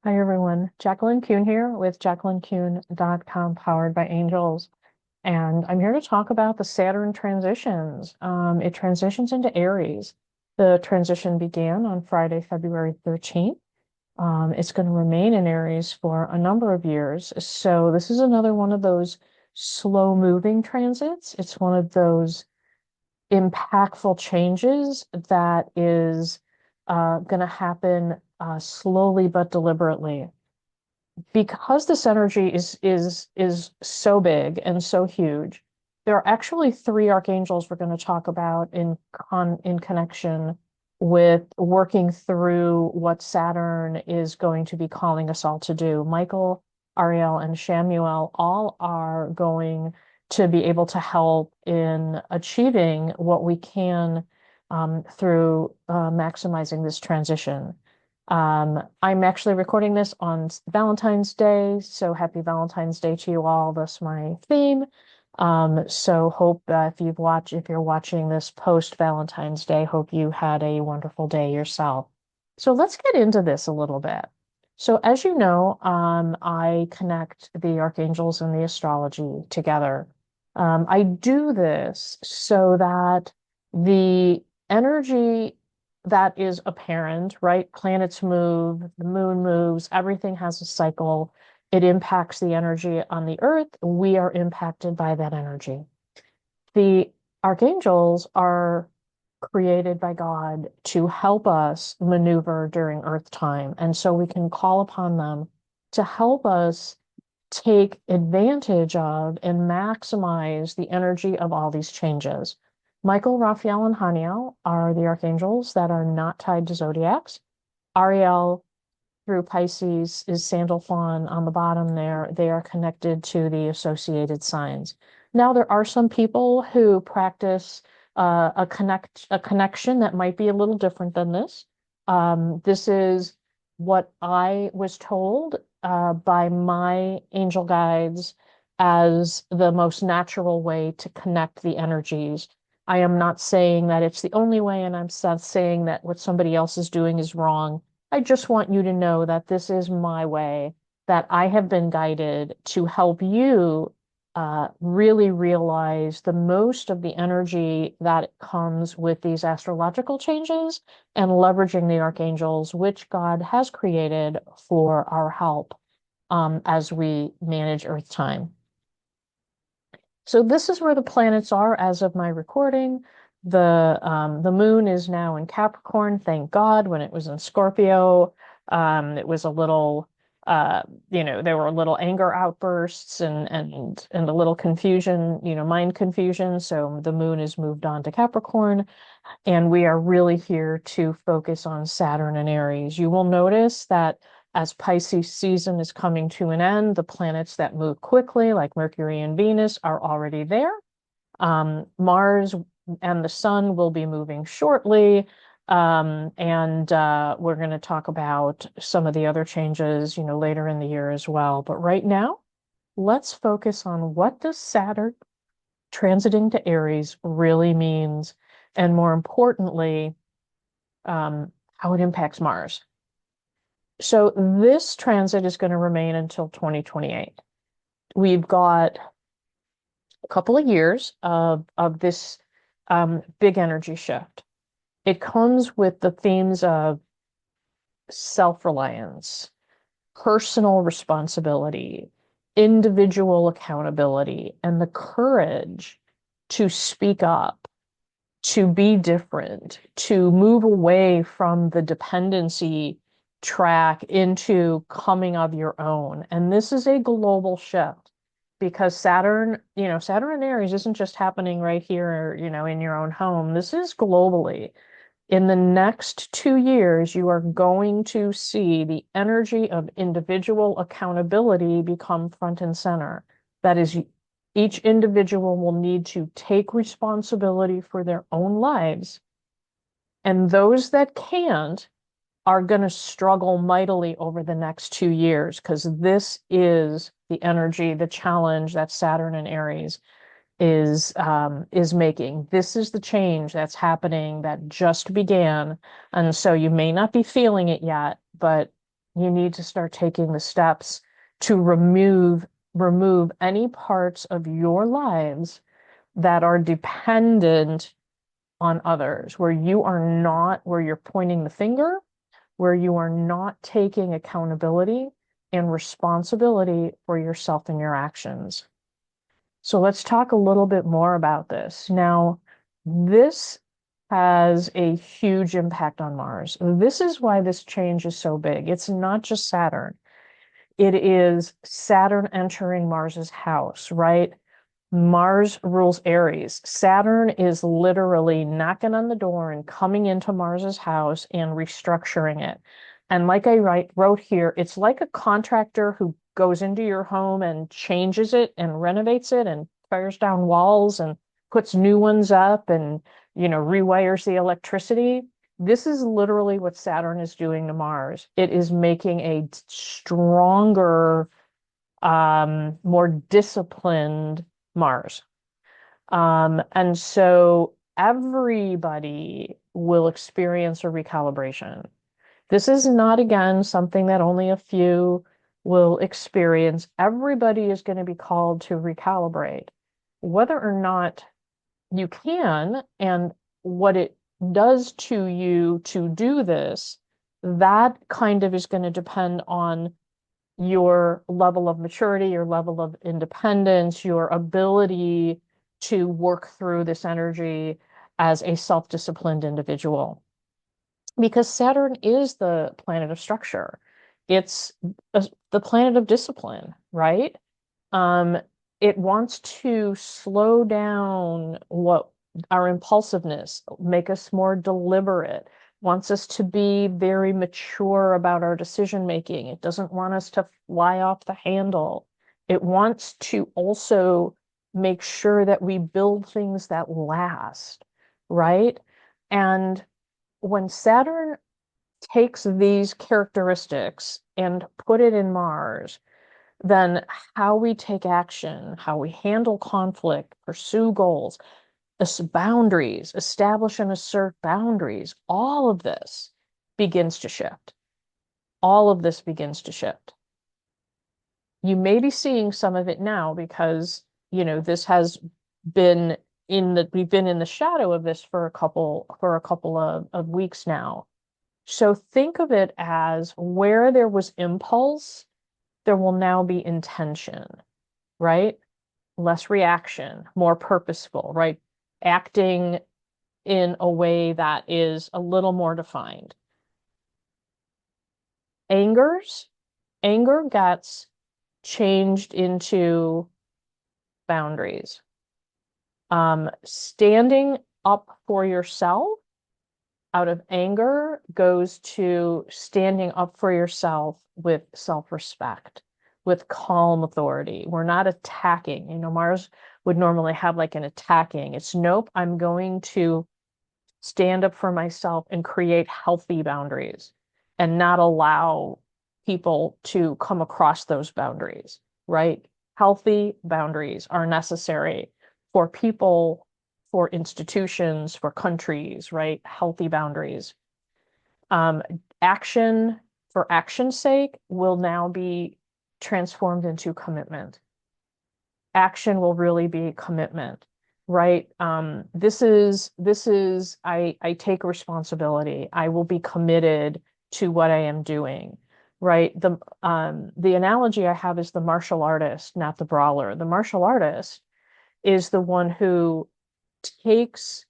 Hi everyone, Jacqueline Kuhn here with JacquelineKuhn.com powered by Angels. And I'm here to talk about the Saturn transitions. It transitions into Aries. The transition began on Friday, February 13th. It's going to remain in Aries for a number of years. So this is another one of those slow moving transits. It's one of those impactful changes that is going to happen slowly but deliberately because this energy is so big and so huge. There are actually three archangels we're going to talk about in connection with working through what Saturn is going to be calling us all to do. Michael, Ariel, and Chamuel all are going to be able to help in achieving what we can through maximizing this transition. I'm actually recording this on Valentine's Day, so happy Valentine's Day to you all. That's my theme. So hope if you're watching this post Valentine's Day, hope you had a wonderful day yourself. So let's get into this a little bit. So as you know, I connect the archangels and the astrology together. I do this so that the energy that is apparent, right? Planets move, the moon moves, everything has a cycle. It impacts the energy on the earth. We are impacted by that energy. The archangels are created by God to help us maneuver during earth time. And so we can call upon them to help us take advantage of and maximize the energy of all these changes. Michael, Raphael, and Haniel are the archangels that are not tied to zodiacs. Ariel through Pisces is Sandalphon on the bottom there. They are connected to the associated signs. Now, there are some people who practice a connection that might be a little different than this. This is what I was told by my angel guides as the most natural way to connect the energies. I am not saying that it's the only way, and I'm not saying that what somebody else is doing is wrong. I just want you to know that this is my way, that I have been guided to help you really realize the most of the energy that comes with these astrological changes and leveraging the archangels, which God has created for our help as we manage Earth time. So this is where the planets are as of my recording. The moon is now in Capricorn, thank God. When it was in Scorpio, it was a little there were little anger outbursts and a little confusion, mind confusion. So the moon is moved on to Capricorn, and we are really here to focus on Saturn and Aries. You will notice that as Pisces season is coming to an end, the planets that move quickly, like Mercury and Venus, are already there. Mars and the Sun will be moving shortly. And we're going to talk about some of the other changes, later in the year as well. But right now, let's focus on what does Saturn transiting to Aries really means, and more importantly, how it impacts Mars. So this transit is going to remain until 2028. We've got a couple of years of this big energy shift. It comes with the themes of self-reliance, personal responsibility, individual accountability, and the courage to speak up, to be different, to move away from the dependency track into coming of your own. And this is a global shift because Saturn and Aries isn't just happening right here, in your own home. This is globally. In the next 2 years, you are going to see the energy of individual accountability become front and center. That is, each individual will need to take responsibility for their own lives. And those that can't are going to struggle mightily over the next 2 years because this is the energy, the challenge that Saturn and Aries is making. This is the change that's happening that just began. And so you may not be feeling it yet, but You need to start taking the steps to remove any parts of your lives that are dependent on others, where you're pointing the finger, where you are not taking accountability and responsibility for yourself and your actions. So let's talk a little bit more about this. Now, this has a huge impact on Mars. This is why this change is so big. It's not just Saturn. It is Saturn entering Mars's house, right? Mars rules Aries. Saturn is literally knocking on the door and coming into Mars's house and restructuring it. And like I wrote here, it's like a contractor who goes into your home and changes it and renovates it and tears down walls and puts new ones up and, rewires the electricity. This is literally what Saturn is doing to Mars. It is making a stronger, more disciplined Mars. And so everybody will experience a recalibration. This is not, again, something that only a few will experience. Everybody is going to be called to recalibrate. Whether or not you can and what it does to you to do this, that kind of is going to depend on your level of maturity, your level of independence, your ability to work through this energy as a self-disciplined individual. Because Saturn is the planet of structure. It's the planet of discipline, right? Um, it wants to slow down our impulsiveness, make us more deliberate, wants us to be very mature about our decision making. It doesn't want us to fly off the handle. It wants to also make sure that we build things that last, right? And when Saturn takes these characteristics and put it in Mars, then how we take action, how we handle conflict, pursue goals, boundaries, establish and assert boundaries, all of this begins to shift. All of this begins to shift. You may be seeing some of it now because, this has been we've been in the shadow of this for a couple of weeks now. So think of it as where there was impulse, there will now be intention, right? Less reaction, more purposeful, right? Acting in a way that is a little more defined. Anger gets changed into boundaries. Standing up for yourself out of anger goes to standing up for yourself with self-respect, with calm authority. We're not attacking. Mars would normally have like an attacking. It's nope, I'm going to stand up for myself and create healthy boundaries and not allow people to come across those boundaries, right? Healthy boundaries are necessary for people, for institutions, for countries, right? Healthy boundaries. Action for action's sake will now be transformed into commitment. Action will really be commitment, right? This is I take responsibility. I will be committed to what I am doing, right? The analogy I have is the martial artist, not the brawler. The martial artist is the one who takes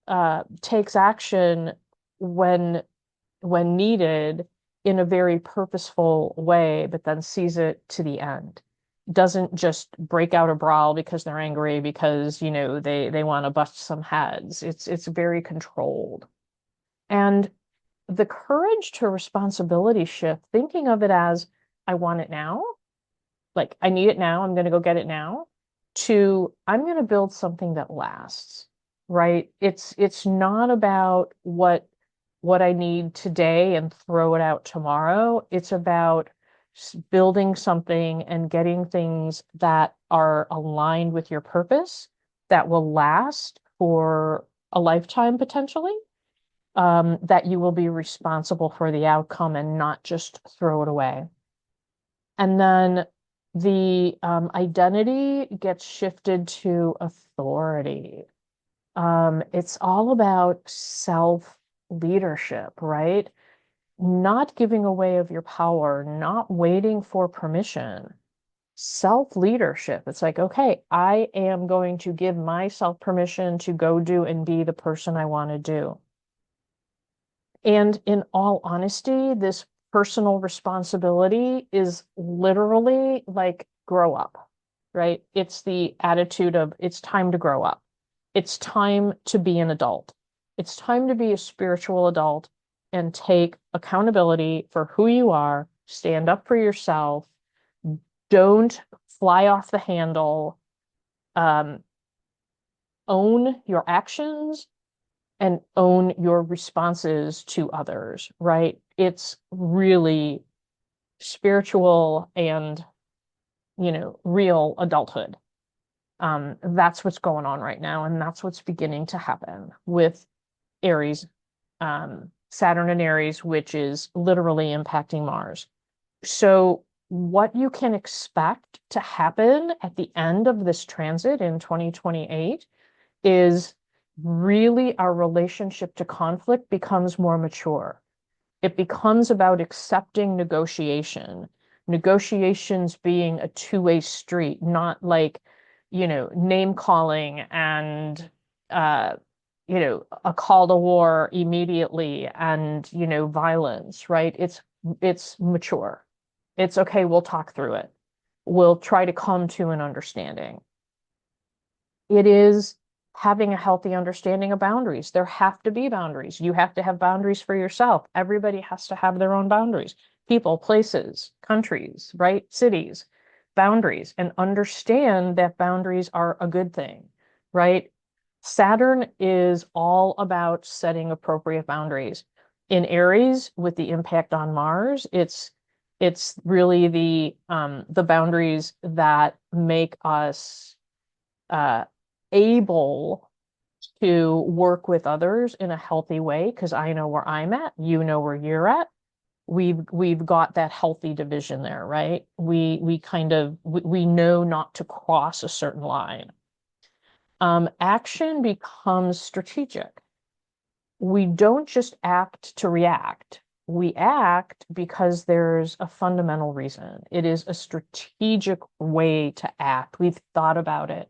action when needed in a very purposeful way, but then sees it to the end. Doesn't just break out a brawl because they're angry because, they want to bust some heads. It's very controlled. And the courage to responsibility shift, thinking of it as I want it now, like I need it now, I'm going to go get it now, to I'm going to build something that lasts, right? It's not about what I need today and throw it out tomorrow. It's about building something and getting things that are aligned with your purpose that will last for a lifetime potentially. that you will be responsible for the outcome and not just throw it away. And then the identity gets shifted to authority. It's all about self leadership, right? Not giving away of your power, not waiting for permission. Self leadership. It's like, okay, I am going to give myself permission to go do and be the person I want to do. And in all honesty, this personal responsibility is literally like grow up, right? It's the attitude of it's time to grow up. It's time to be an adult. It's time to be a spiritual adult and take accountability for who you are, stand up for yourself, don't fly off the handle, um, own your actions and own your responses to others, right? It's really spiritual and, real adulthood. That's what's going on right now, and that's what's beginning to happen with Aries, Saturn and Aries, which is literally impacting Mars. So what you can expect to happen at the end of this transit in 2028 is really our relationship to conflict becomes more mature. It becomes about accepting negotiation, negotiations being a two-way street, not like, name calling and, a call to war immediately and, violence, right? It's mature. It's okay, we'll talk through it. We'll try to come to an understanding. It is having a healthy understanding of boundaries. There have to be boundaries. You have to have boundaries for yourself. Everybody has to have their own boundaries. People, places, countries, right? Cities, boundaries, and understand that boundaries are a good thing, right? Saturn is all about setting appropriate boundaries. In Aries, with the impact on Mars, it's really the boundaries that make us able to work with others in a healthy way because I know where I'm at, you know where you're at. We've got that healthy division there, right? We know not to cross a certain line. Action becomes strategic. We don't just act to react. We act because there's a fundamental reason. It is a strategic way to act. We've thought about it.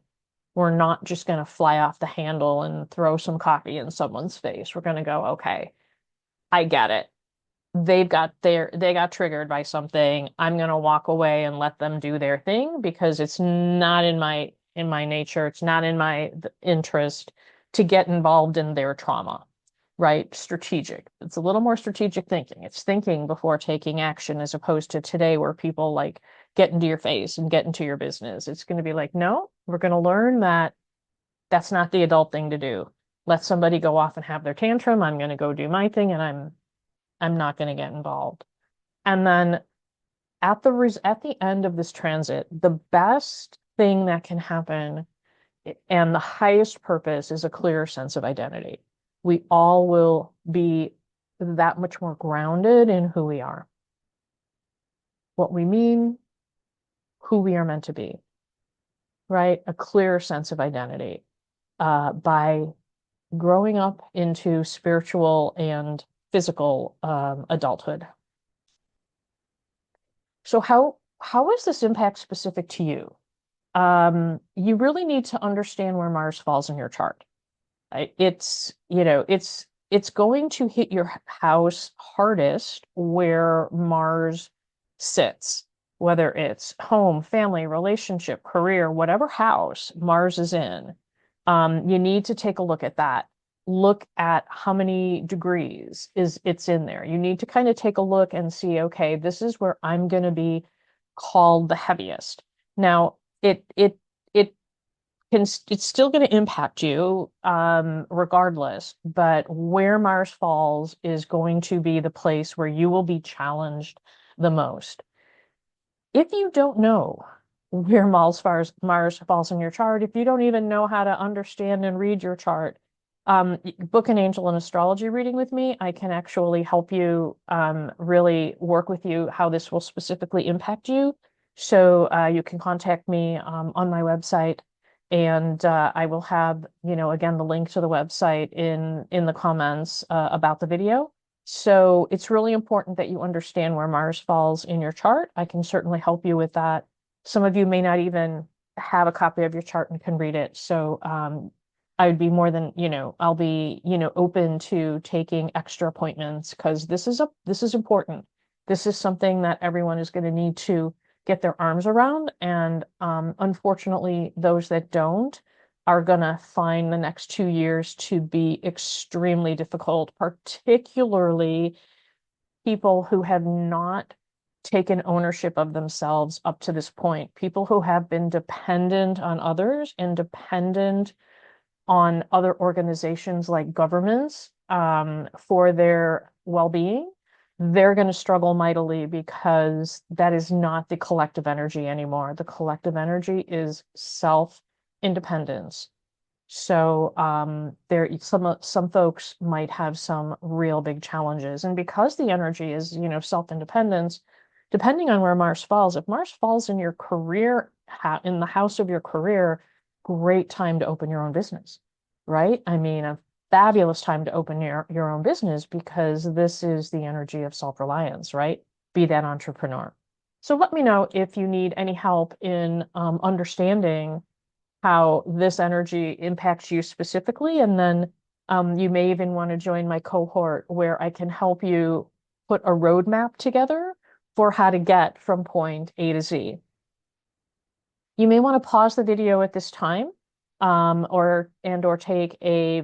We're not just going to fly off the handle and throw some coffee in someone's face. We're going to go, okay, I get it. They got triggered by something. I'm going to walk away and let them do their thing because it's not in my nature. It's not in my interest to get involved in their trauma, right? Strategic. It's a little more strategic thinking. It's thinking before taking action as opposed to today where people like get into your face and get into your business. It's going to be like, no, we're going to learn that that's not the adult thing to do. Let somebody go off and have their tantrum. I'm going to go do my thing and I'm not going to get involved. And then at the end of this transit, the best thing that can happen and the highest purpose is a clearer sense of identity. We all will be that much more grounded in who we are, what we mean, who we are meant to be, right? A clearer sense of identity by growing up into spiritual and physical adulthood. So how is this impact specific to you? You really need to understand where Mars falls in your chart. It's going to hit your house hardest where Mars sits, whether it's home, family, relationship, career, whatever house Mars is in. You need to take a look at that. Look at how many degrees it's in there. You need to kind of take a look and see, okay, this is where I'm going to be called the heaviest. Now, it's still going to impact you regardless, but where Mars falls is going to be the place where you will be challenged the most. If you don't know where Mars falls in your chart, if you don't even know how to understand and read your chart, book an angel and astrology reading with me. I can actually help you really work with you how this will specifically impact you. So you can contact me on my website, and I will have, again, the link to the website in the comments about the video. So it's really important that you understand where Mars falls in your chart. I can certainly help you with that. Some of you may not even have a copy of your chart and can read it. So I would be more than, I'll be, open to taking extra appointments because this is important. This is something that everyone is going to need to get their arms around. And unfortunately, those that don't are going to find the next 2 years to be extremely difficult, particularly people who have not taken ownership of themselves up to this point, people who have been dependent on others and dependent on other organizations like governments for their well-being. They're going to struggle mightily because that is not the collective energy anymore. The collective energy is self-independence. So there some folks might have some real big challenges. And because the energy is, self-independence, depending on where Mars falls, if Mars falls in your career, in the house of your career, great time to open your own business, right? I mean, a fabulous time to open your own business because this is the energy of self-reliance, right? Be that entrepreneur. So let me know if you need any help in understanding how this energy impacts you specifically. And then you may even want to join my cohort where I can help you put a roadmap together for how to get from point A to Z. You may want to pause the video at this time or take a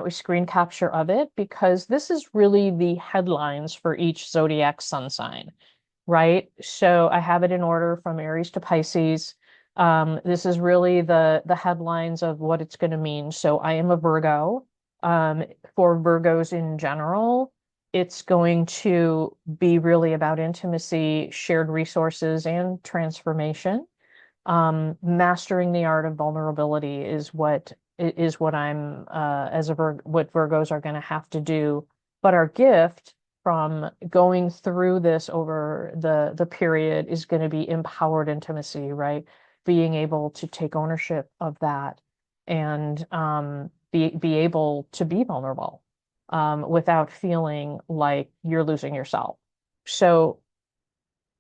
screen capture of it because this is really the headlines for each zodiac sun sign, right? So I have it in order from Aries to Pisces. This is really the headlines of what it's going to mean. So I am a Virgo. For Virgos in general, it's going to be really about intimacy, shared resources, and transformation. Mastering the art of vulnerability is what I'm what Virgos are going to have to do. But our gift from going through this over the period is going to be empowered intimacy, right? Being able to take ownership of that and be able to be vulnerable without feeling like you're losing yourself. So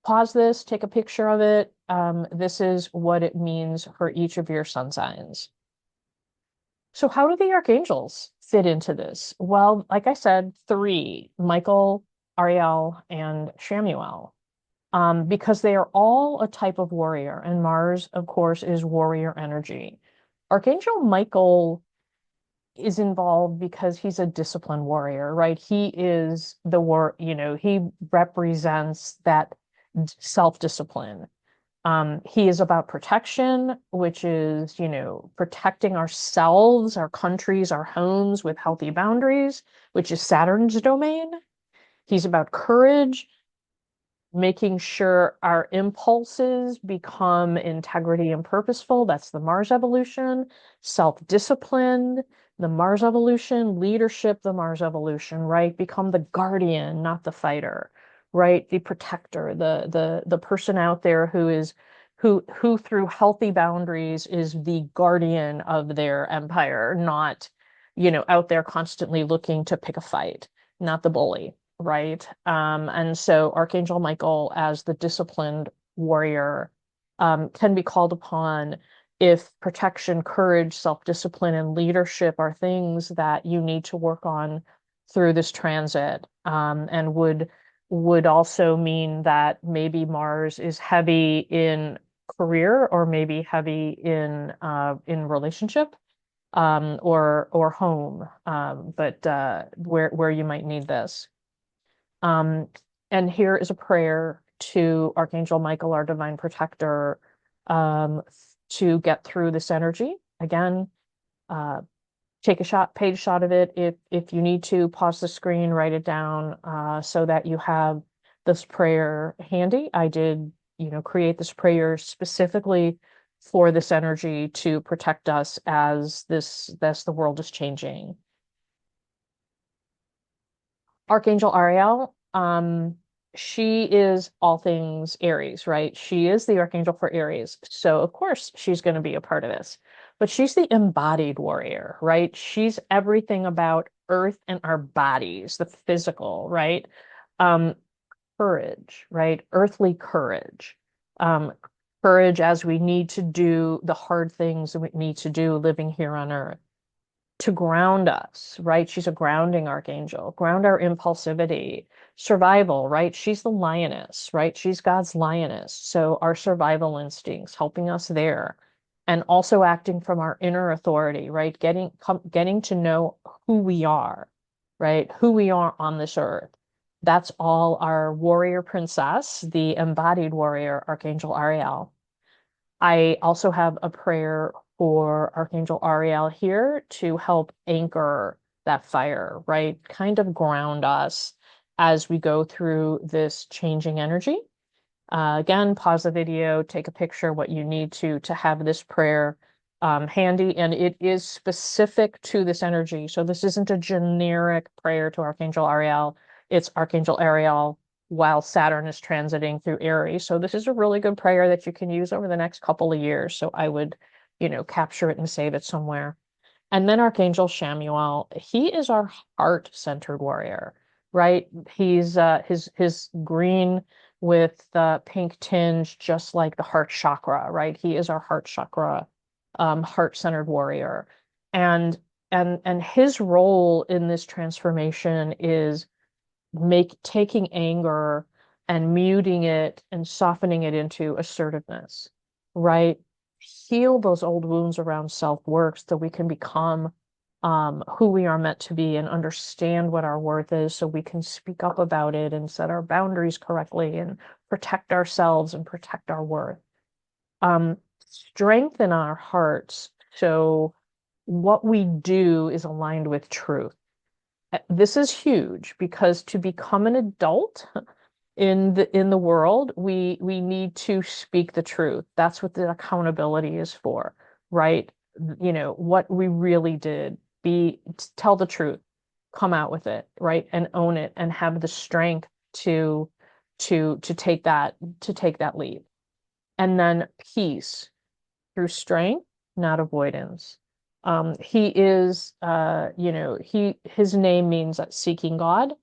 pause this, take a picture of it. This is what it means for each of your sun signs. So how do the archangels fit into this? Well, like I said, three: Michael, Ariel, and Chamuel, because they are all a type of warrior, and Mars, of course, is warrior energy. Archangel Michael is involved because he's a disciplined warrior, right? He is he represents that self-discipline. He is about protection, which is, protecting ourselves, our countries, our homes with healthy boundaries, which is Saturn's domain. He's about courage, making sure our impulses become integrity and purposeful. That's the Mars evolution. Self-discipline, the Mars evolution. Leadership, the Mars evolution, right? Become the guardian, not the fighter, right? The protector, the person out there who through healthy boundaries is the guardian of their empire, not, out there constantly looking to pick a fight, not the bully. Right. And so Archangel Michael, as the disciplined warrior, can be called upon if protection, courage, self-discipline, and leadership are things that you need to work on through this transit, and would also mean that maybe Mars is heavy in career or maybe heavy in relationship, or home, but where you might need this. And here is a prayer to Archangel Michael, our divine protector, to get through this energy. Again, take a page shot of it. If you need to, pause the screen, write it down, so that you have this prayer handy. I did, create this prayer specifically for this energy to protect us as the world is changing. Archangel Ariel, she is all things Aries, right? She is the archangel for Aries. So of course she's going to be a part of this. But she's the embodied warrior, right? She's everything about earth and our bodies, the physical, right? Um, courage, right? Earthly courage. Um, courage as we need to do the hard things that we need to do living here on earth to ground us, right? She's a grounding archangel, ground our impulsivity, survival, right? She's the lioness, right? She's God's lioness. So our survival instincts helping us there. And also acting from our inner authority, right? Getting to know who we are, right? Who we are on this earth. That's all our warrior princess, the embodied warrior, Archangel Ariel. I also have a prayer for Archangel Ariel here to help anchor that fire, right? Kind of ground us as we go through this changing energy. Again, pause the video, take a picture, what you need to have this prayer handy, and it is specific to this energy. So this isn't a generic prayer to Archangel Ariel. It's Archangel Ariel while Saturn is transiting through Aries. So this is a really good prayer that you can use over the next couple of years. So I would, capture it and save it somewhere. And then Archangel Chamuel, he is our heart-centered warrior, right? He's his green with pink tinge, just like the heart chakra, right? He is our heart chakra, heart-centered warrior. And and his role in this transformation is taking anger and muting it and softening it into assertiveness, right? Heal those old wounds around self-worth so we can become who we are meant to be and understand what our worth is so we can speak up about it and set our boundaries correctly and protect ourselves and protect our worth. Strengthen our hearts so what we do is aligned with truth. This is huge because to become an adult in the world, we need to speak the truth. That's what the accountability is for, right? What we really did, tell the truth, come out with it, right? And own it and have the strength to take that lead. And then peace through strength, not avoidance. He is, his name means seeking God,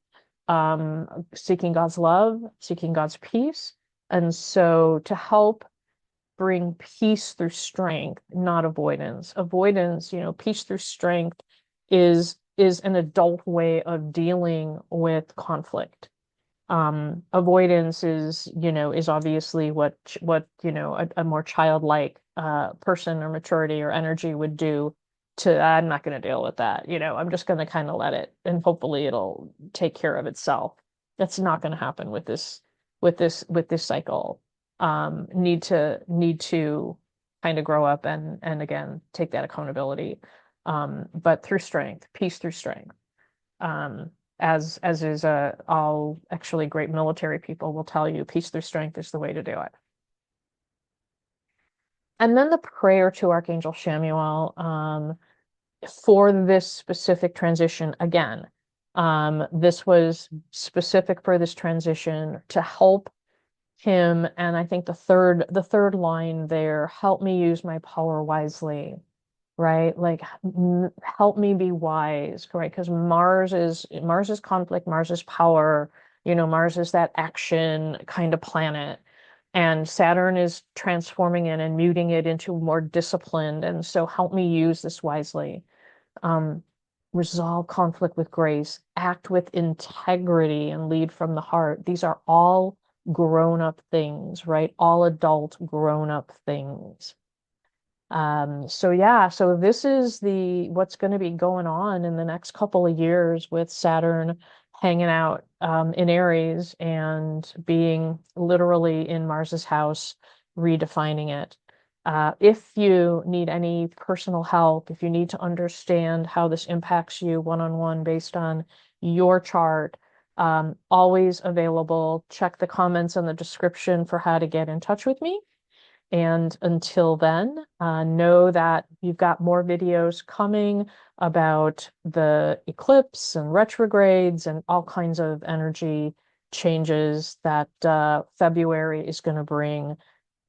seeking God's love, seeking God's peace. And so to help bring peace through strength, not avoidance. Avoidance, peace through strength is an adult way of dealing with conflict. Avoidance is obviously what a more childlike person or maturity or energy would do to I'm not going to deal with that. I'm just going to kind of let it and hopefully it'll take care of itself. That's not going to happen with this cycle. Need to kind of grow up and again take that accountability. But through strength, peace through strength. As is all actually great military people will tell you, peace through strength is the way to do it. And then the prayer to Archangel Chamuel for this specific transition again. This was specific for this transition to help him, and I think the third line there, help me use my power wisely. Right? Like help me be wise, right? Because Mars is conflict, Mars is power, Mars is that action kind of planet. And Saturn is transforming it and muting it into more disciplined. And so help me use this wisely. Resolve conflict with grace, act with integrity, and lead from the heart. These are all grown-up things, right? All adult grown-up things. So this is what's going to be going on in the next couple of years with Saturn hanging out in Aries and being literally in Mars's house, redefining it. If you need any personal help, if you need to understand how this impacts you one-on-one based on your chart, always available. Check the comments in the description for how to get in touch with me. And until then, know that you've got more videos coming about the eclipse and retrogrades and all kinds of energy changes that February is going to bring.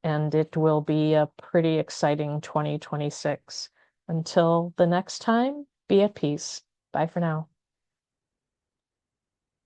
And it will be a pretty exciting 2026. Until the next time, be at peace. Bye for now.